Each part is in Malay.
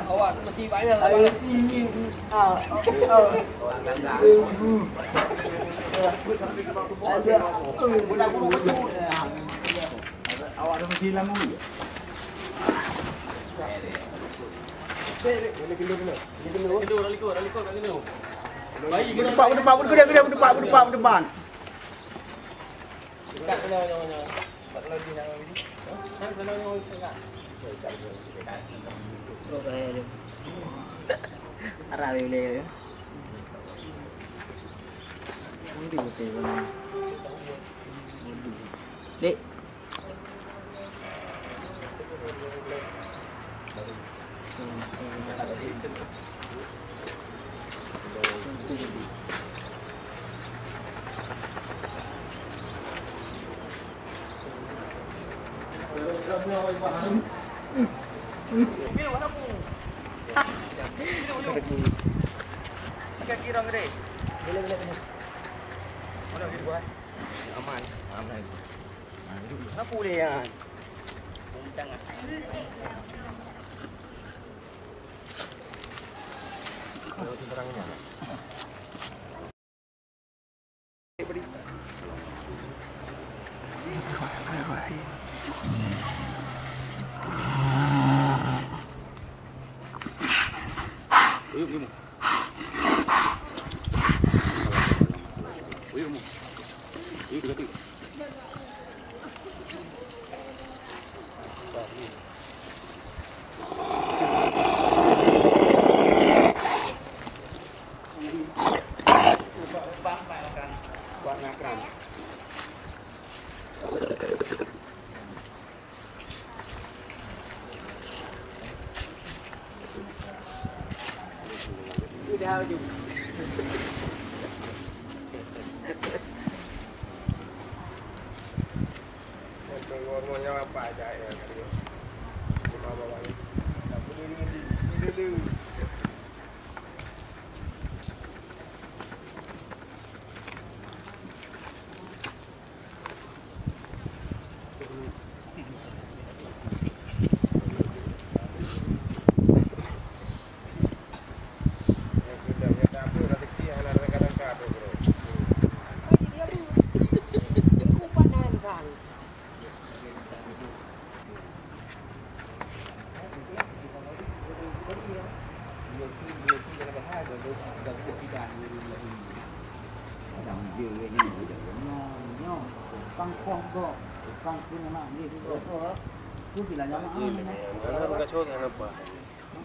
awak mesti banyak lah. Awak dah mesti lama ni. Bayi ke depan. Dekat kena. Tak lagi nak ni. Kan kena enggak. Oh bahaya dia. Arah boleh ya. Undi betul kan. Dek. Kira gede. Boleh. Mana gitu buat? Aman lagi. Kenapa boleh ya? Jangan. Kalau sembarangnya. How you? Ngomongnya apa aja ya kali. Cuma bawanya. Tak boleh dulu.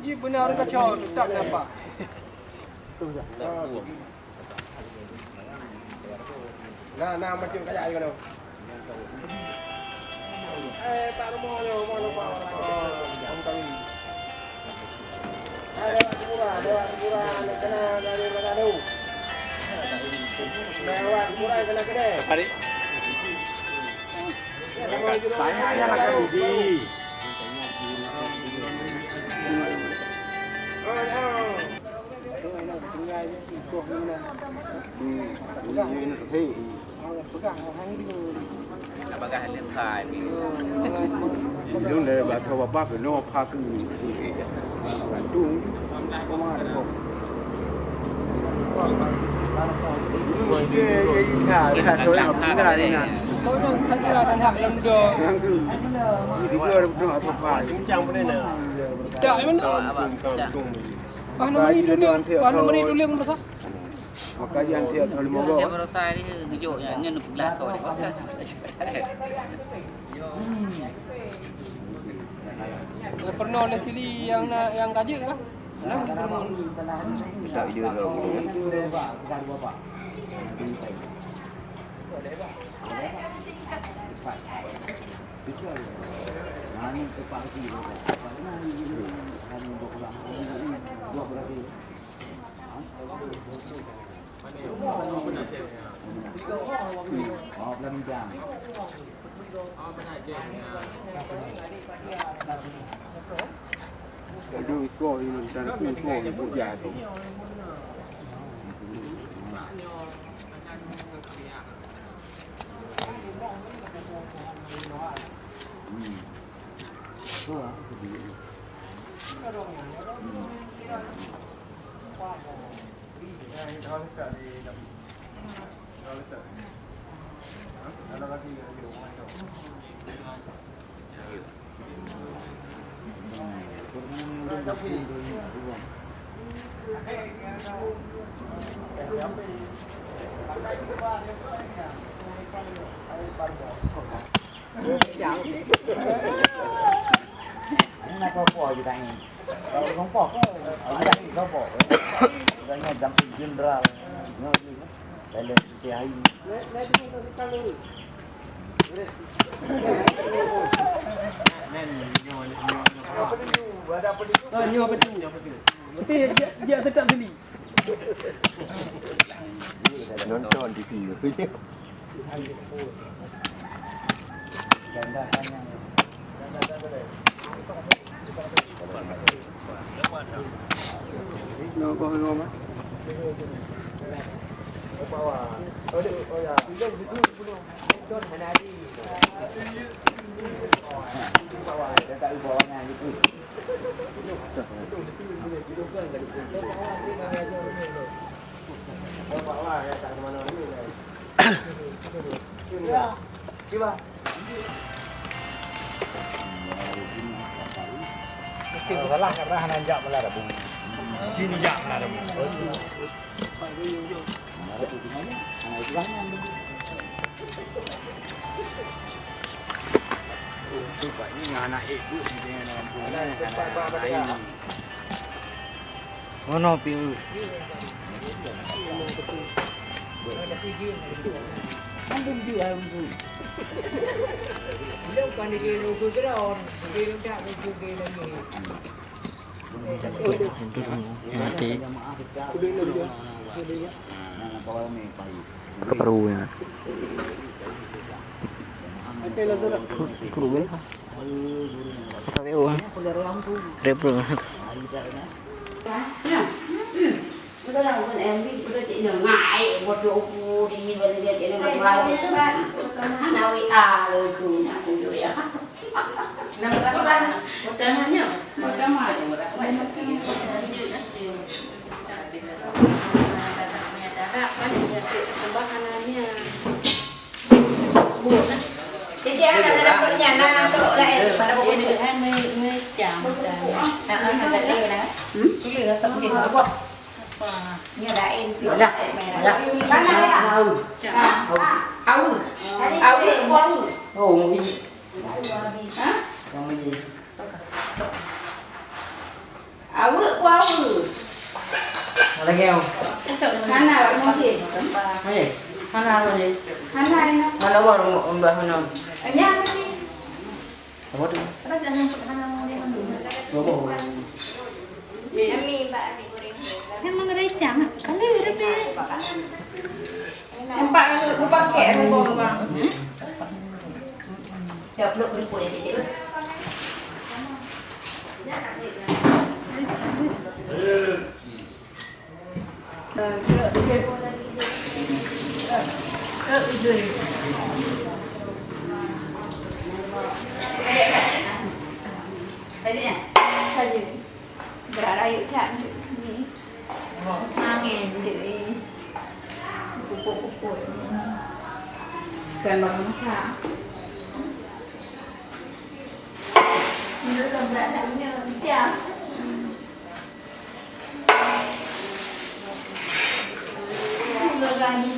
Ini benar kacau, tak apa. Nah macam kayak ayo noh. Pak Romo yo, Pak. Om kami. Lewat murah, kena dari mana dulu? Lewat murah kena kedai. Hari. Tanya aja lah kan Budi. Apakah lihat kai? Itu le bahasa bapak ke no pak ke Bandung. Dia dah tahu nak tinggal ni. Kau nak tinggal dan hak yang muda. Yang tu. Ini dia betul atau apa? Bincang pun ni. Tak, memang. Mana mari dulu yang besar. Maka yang dia kalau mau. Dia merasa ni hijaunya ni belah kau ni. Pernah ada sili yang kaji kah? Tak video dulu. Bapak. Ini tempat sini. Oh, belum jam. Aduh, kau ini sana kau ibu jatuh. Nó có bỏ gì đây không bỏ ở đây có bỏ đây là dám tiền ra nó đây là cái hay nyo betul tapi dia tetap beli nonton TV tu nó có hơi ngon á Salah karena hanya jam lah dah bung. Kini jam lah dah bung. Tu pak ni anak ibu ni dengan bung. Mana piu? Ambil dia ambil. Belum kan dia lugu geron, dia tak lugu lagi. nanti perlu ya perlu tapi repro Udah lah, bukan em udah chị nở ngại một chỗ phu đi và giờ chị nở ngoài với các bạn nào vậy rồi chủ nhà cũng rồi á năm cái có đang một trăm hai nhở một trăm hai một trăm hai một trăm chị ăn là có nhà nào độ lại pada pokok ni 20 jam dah ada lagi dah ini dah tak mungkin apa như đã em kiểu là bán này à áo áo đi con Oh, gì? hả Yang gì? áo qua Ada keo. khán nào bạn không gì Cái gì? Khán nào là gì? khán này nó Mana baru mbak Hana? ở nhà đi Apa tu? nóจะนั่งkhán nào đi con Bobo. em mi bạn đi emang ada jam kali berapa em pak lupa pakai bong bang ya belum boleh jadi berada yuk cak ni, angin jadi kupu-kupu gambar masak. Menurut beradanya jam. Lagi.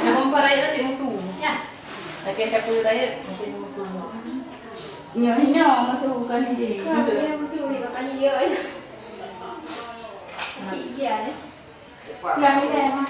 Nak comparar itu dengan musuh. Ya. Lagi saya perlu tanya mungkin musuh. Nyonya musuh kan dia. Kalau musuh ni makanya dia. Iya deh. Yang ini emang.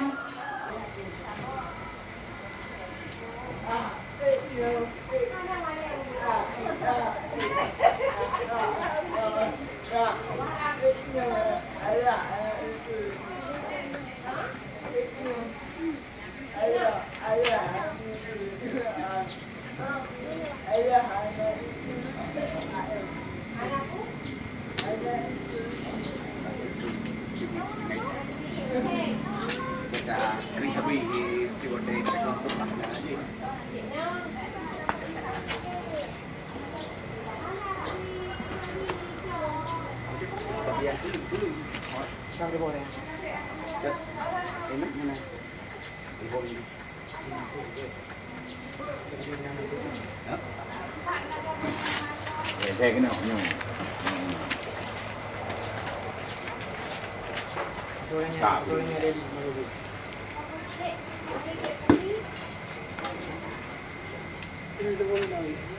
kita krihabi si wate konsep bahana aja tapi yang dulu sampai boleh enak mana Để cái nào nhiều.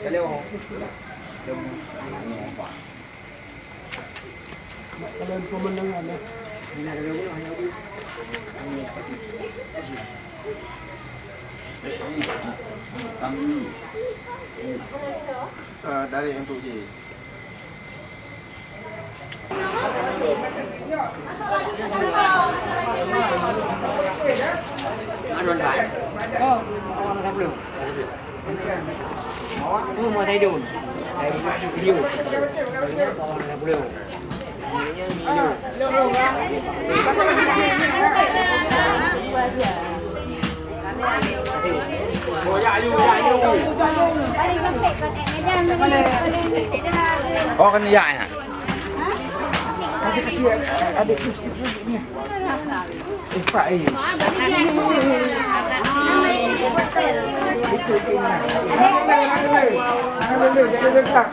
Cái leo không? Kalian pemenangan ya. Dari untuk gì? Ăn luôn phải. Ăn thắp đường. Mà thấy đồn. Thấy nhiều. Ăn thắp đường. Oh kan dài hả? Kasih kasih adik ini. Pak ini. Jangan dekat.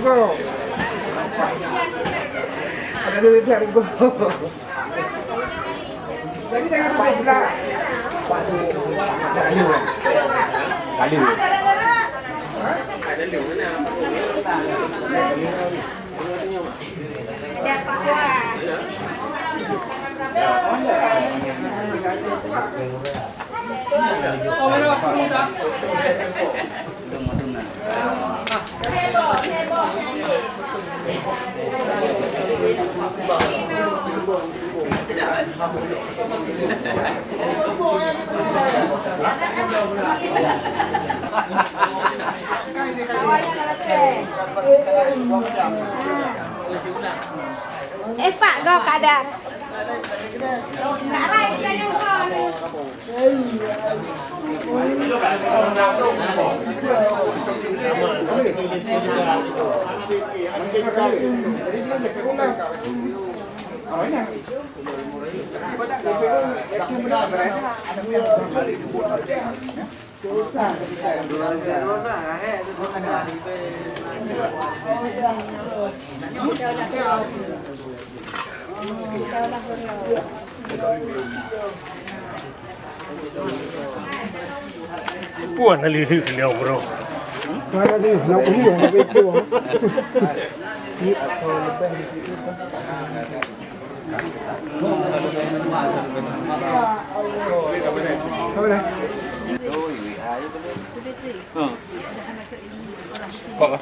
Go. Ada di dekat go. Jadi jangan main pula. Kali. Ada liu mana? Pak go kada. Nggak lain kayak Puan ali sih beliau bro. Mana ni? Nak pergi orang nak pergi orang. Kau ni? Kok?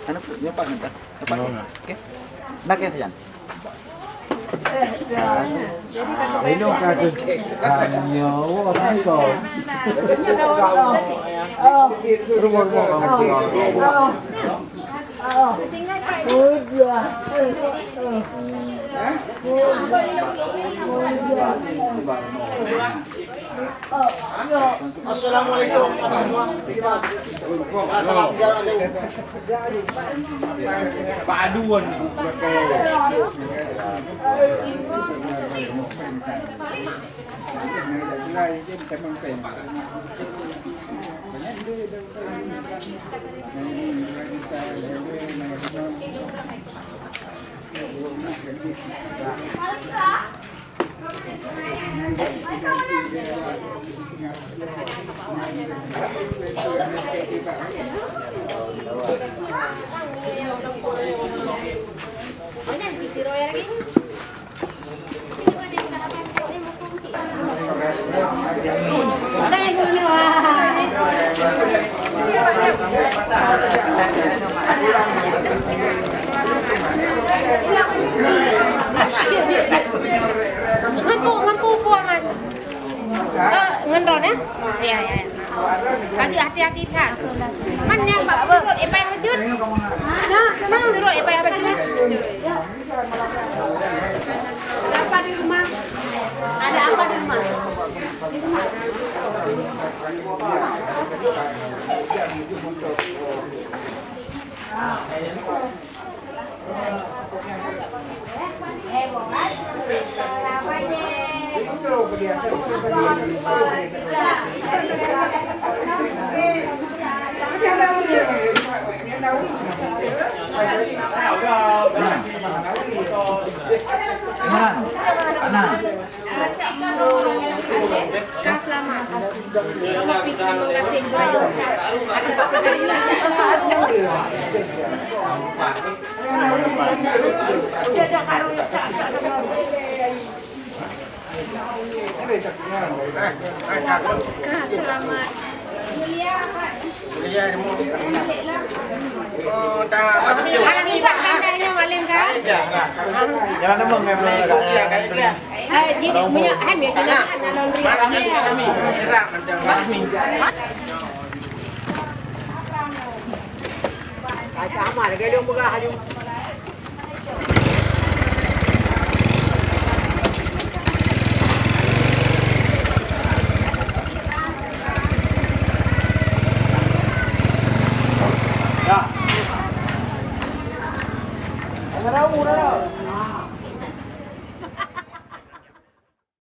Ano po? Yung pa nita? Apa? Okay. Nakita yan. Ini orang kata hanya orang tahu. Rumah-rumah orang. Assalamualaikum. Paduan. Ngen ron ya? Iya, iya. Hati-hati kan. Man yang Pak Surut apa yang hancur? Nah, Mang Surut apa yang hancur? Apa di rumah? Ada apa di rumah? Di rumah. Boleh. Kak selamat. Terima kasih banyak atas segala Kak selamat. Yulia, Yulia demo. Oh, anak ni Pak kandangnya malam kan? Jangan demo ngambil dia kayak dia. Jadi punya hamil kena laundry. Kami. Serang kami. Sama lagi dia buka haju. Ada rawu dah.